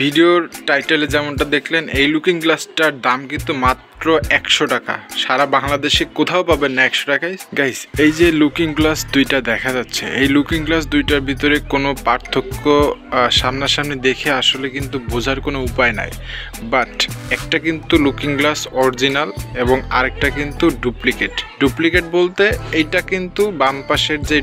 ভিডিওর টাইটেলে যেমনটা দেখলেন, এই লুকিং গ্লাসটার দাম কিন্তু মাত্র 100 টাকা। সারা বাংলাদেশে কোথাও পাবেন না 100 টাকায়। গাইস, এই যে লুকিং গ্লাস দুইটা দেখা যাচ্ছে, এই লুকিং গ্লাস দুইটার ভিতরে কোনো পার্থক্য সামনাসামনি দেখে আসলে কিন্তু বোঝার কোনো উপায় নাই। বাট একটা কিন্তু লুকিং গ্লাস অরিজিনাল এবং আরেকটা কিন্তু ডুপ্লিকেট বলতে এইটা কিন্তু বাম পাশের যে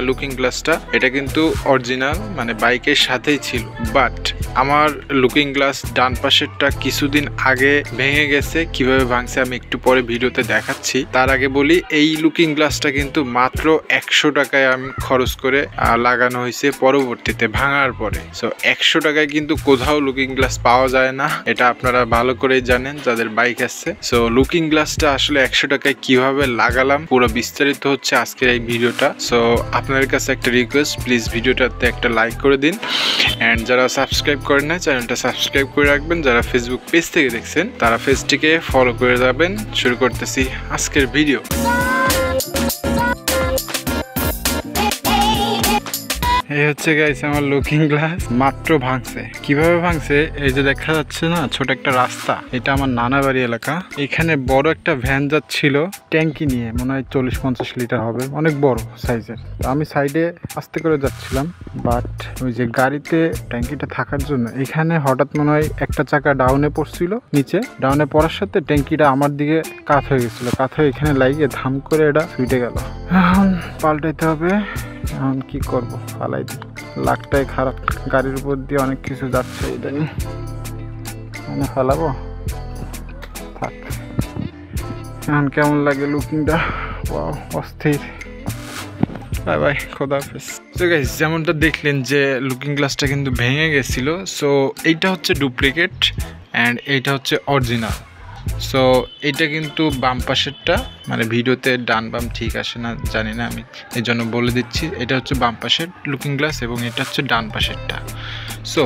লুকিং গ্লাসটা, এটা কিন্তু অরিজিনাল, মানে বাইকের সাথেই ছিল। বাট আমার লুকিং গ্লাস ডান পাশেরটা কিছুদিন আগে ভেঙে গেছে। কিভাবে ভাঙছে আমি একটু পরে ভিডিওতে দেখাচ্ছি। তার আগে বলি, এই লুকিং গ্লাসটা কিন্তু মাত্র 100 টাকায় আমি খরচ করে লাগানো হয়েছে পরবর্তীতে ভাঙার পরে। সো 100 টাকায় কিন্তু কোথাও লুকিং গ্লাস পাওয়া যায় না, এটা আপনারা ভালো করেই জানেন যাদের বাইক আছে। সো লুকিং গ্লাসটা আসলে 100 টাকায় কিভাবে লাগালাম পুরো বিস্তারিত হচ্ছে আজকের এই ভিডিওটা। সো আপনাদের কাছে একটা রিকোয়েস্ট, প্লিজ ভিডিওটাতে একটা লাইক করে দিন, অ্যান্ড যারা সাবস্ক্রাইব করেন না চ্যানেলটা সাবস্ক্রাইব করে রাখবেন। যারা ফেসবুক পেজ থেকে দেখছেন তারা পেজটিকে ফলো করে যাবেন। শুরু করতেছি আজকের ভিডিও। এই হচ্ছে গাইস আমার লুকিং গ্লাস, মাত্র ভাঙছে। কিভাবে ভাঙছে, এই যে দেখা যাচ্ছে না ছোট একটা রাস্তা, এটা আমার নানা বাড়ি এলাকা। এখানে বড় একটা ভ্যান যাচ্ছিল ট্যাঙ্কি নিয়ে, মনে হয় 40-50 লিটার হবে, অনেক বড় সাইজের। আমি সাইডে আস্তে করে যাচ্ছিলাম, বাট ওই যে গাড়িতে ট্যাঙ্কিটা থাকার জন্য এখানে হঠাৎ মনে হয় একটা চাকা ডাউনে পড়ছিল, নিচে ডাউনে পড়ার সাথে ট্যাঙ্কিটা আমার দিকে কাত হয়ে গেছিল, কাত হয়ে এখানে লাগিয়ে ধাম করে এটা ছুটে গেল। এখন পাল্টাইতে হবে, এখন কি করবো, ফালাই দিই। লাখটাই খারাপ, গাড়ির উপর দিয়ে অনেক কিছু যাচ্ছে, ইদানিং মানে ফালাবো, থাক। এখন কেমন লাগে লুকিংটা, অস্থির। বাই বাই, খোদা হাফেজ। তো গাইস, যেমনটা দেখলেন যে লুকিং গ্লাসটা কিন্তু ভেঙে গেছিলো। সো এইটা হচ্ছে ডুপ্লিকেট অ্যান্ড এইটা হচ্ছে অরিজিনাল। সো এটা কিন্তু বাম পাশেরটা, মানে ভিডিওতে ডান বাম ঠিক আসে না জানি না, আমি এই জন্য বলে দিচ্ছি, এটা হচ্ছে বাম পাশের লুকিং গ্লাস এবং এটা হচ্ছে ডান পাশেরটা। সো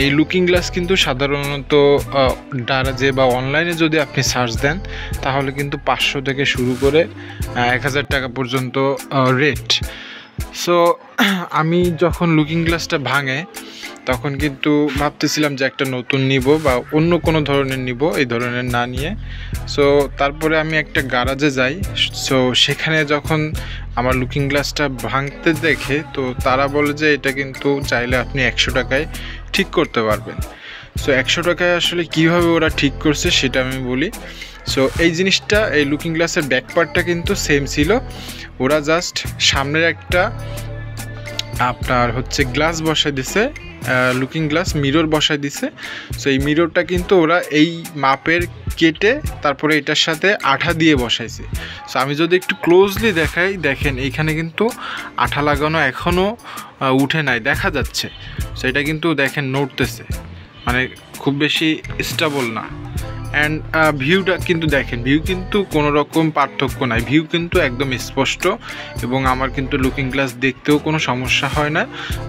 এই লুকিং গ্লাস কিন্তু সাধারণত ডারাজে বা অনলাইনে যদি আপনি সার্চ দেন তাহলে কিন্তু 500 থেকে শুরু করে 1000 টাকা পর্যন্ত রেট। সো আমি যখন লুকিং গ্লাসটা ভাঙে তখন কিন্তু ভাবতেছিলাম যে একটা নতুন নিব বা অন্য কোনো ধরনের নিব, এই ধরনের না নিয়ে। সো তারপরে আমি একটা গ্যারাজে যাই। সো সেখানে যখন আমার লুকিং গ্লাসটা ভাঙতে দেখে, তো তারা বলে যে এটা কিন্তু চাইলে আপনি 100 টাকায় ঠিক করতে পারবেন। সো 100 টাকায় আসলে কিভাবে ওরা ঠিক করছে সেটা আমি বলি। সো এই জিনিসটা, এই লুকিং গ্লাসের ব্যাক পার্টটা কিন্তু সেম ছিল, ওরা জাস্ট সামনের একটা আপনার হচ্ছে গ্লাস বসায় দিছে, লুকিং গ্লাস মিরর বসায় দিছে। সো এই মিররটা কিন্তু ওরা এই মাপের কেটে তারপরে এটার সাথে আঠা দিয়ে বসাইছে। সো আমি যদি একটু ক্লোজলি দেখাই, দেখেন এইখানে কিন্তু আঠা লাগানো এখনও উঠে নাই, দেখা যাচ্ছে। সো এটা কিন্তু দেখেন নড়তেছে, মানে খুব বেশি স্টেবল না। অ্যান্ড ভিউটা কিন্তু দেখেন, ভিউ কিন্তু কোনো রকম পার্থক্য নাই, ভিউ কিন্তু একদম স্পষ্ট এবং আমার কিন্তু লুকিং গ্লাস দেখতেও কোনো সমস্যা হয় না,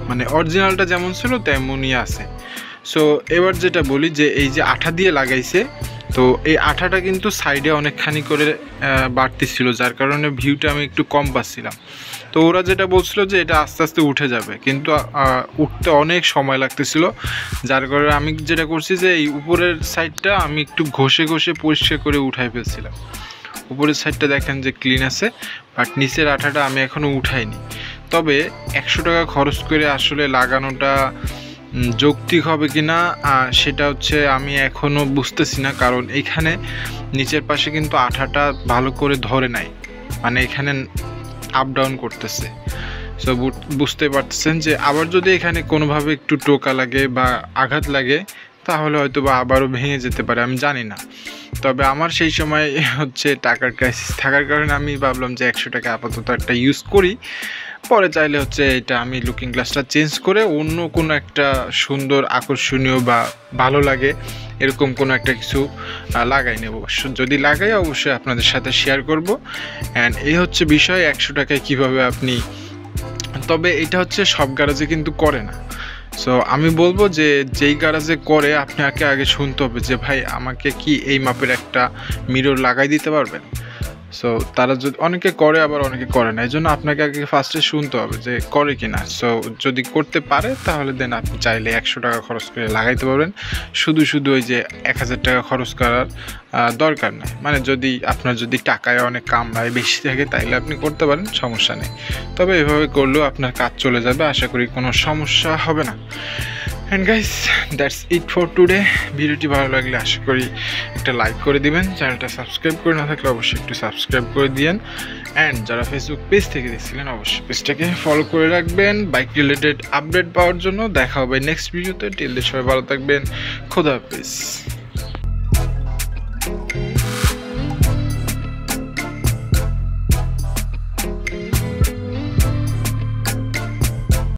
মানে অরিজিনালটা যেমন ছিল তেমনই আছে। সো এবার যেটা বলি যে এই যে আঠা দিয়ে লাগাইছে, তো এই আঠাটা কিন্তু সাইডে অনেকখানি করে বাড়তি ছিল, যার কারণে ভিউটা আমি একটু কম পাচ্ছিলাম। তো ওরা যেটা বলছিল যে এটা আস্তে আস্তে উঠে যাবে, কিন্তু উঠতে অনেক সময় লাগতেছিল, যার কারণে আমি যেটা করছি যে এই উপরের সাইডটা আমি একটু ঘষে পরিষ্কার করে উঠাই ফেলছিলাম। উপরের সাইডটা দেখেন যে ক্লিন আছে, বাট নিচের আঠাটা আমি এখনও উঠাইনি। তবে 100 টাকা খরচ করে আসলে লাগানোটা যৌক্তিক হবে কি না সেটা হচ্ছে আমি এখনও বুঝতেছি না, কারণ এখানে নিচের পাশে কিন্তু আঠাটা ভালো করে ধরে নাই, মানে এখানে আপ ডাউন করতেছে। সো বুঝতে পারতেছেন যে আবার যদি এখানে কোনোভাবে একটু টোকা লাগে বা আঘাত লাগে তাহলে হয়তো বা আবারও ভেঙে যেতে পারে, আমি জানি না। তবে আমার সেই সময় হচ্ছে টাকার ক্রাইসিস থাকার কারণে আমি ভাবলাম যে 100 টাকা আপাতত একটা ইউজ করি, পরে চাইলে হচ্ছে এটা আমি লুকিং গ্লাসটা চেঞ্জ করে অন্য কোনো একটা সুন্দর আকর্ষণীয় বা ভালো লাগে এরকম কোনো একটা কিছু লাগাই নেব। যদি লাগাই অবশ্যই আপনাদের সাথে শেয়ার করব। অ্যান্ড এই হচ্ছে বিষয় 100 টাকায় কীভাবে আপনি, তবে এটা হচ্ছে সব গ্যারাজে কিন্তু করে না। সো আমি বলবো যে যেই গ্যারাজে করে আপনাকে আগে শুনতে হবে যে ভাই আমাকে কি এই মাপের একটা মিরর লাগাই দিতে পারবেন। সো তারা যদি অনেকে করে আবার অনেকে করে না, এই জন্য আপনাকে আগে ফার্স্টে শুনতে হবে যে করে কিনা। সো যদি করতে পারে তাহলে দেন আপনি চাইলে 100 টাকা খরচ করে লাগাইতে পারবেন। শুধু ওই যে 1000 টাকা খরচ করার দরকার নেই। মানে যদি আপনার যদি টাকায় অনেক কামড়ায় বেশি থাকে তাইলে আপনি করতে পারেন, সমস্যা নেই। তবে এভাবে করলেও আপনার কাজ চলে যাবে, আশা করি কোনো সমস্যা হবে না। And guys, that's it for today. ভিডিওটি ভালো লাগলে আশা করি একটা লাইক করে দিবেন, চ্যানেলটা সাবস্ক্রাইব করে না থাকলে অবশ্যই একটু সাবস্ক্রাইব করে দিয়েন। অ্যান্ড যারা ফেসবুক পেজ থেকে দেখছিলেন অবশ্যই পেজটাকে ফলো করে রাখবেন বাইক রিলেটেড আপডেট পাওয়ার জন্য। দেখা হবে নেক্সট ভিডিওতে। টিল দেন সবাই ভালো থাকবেন, খোদা হাফেজ।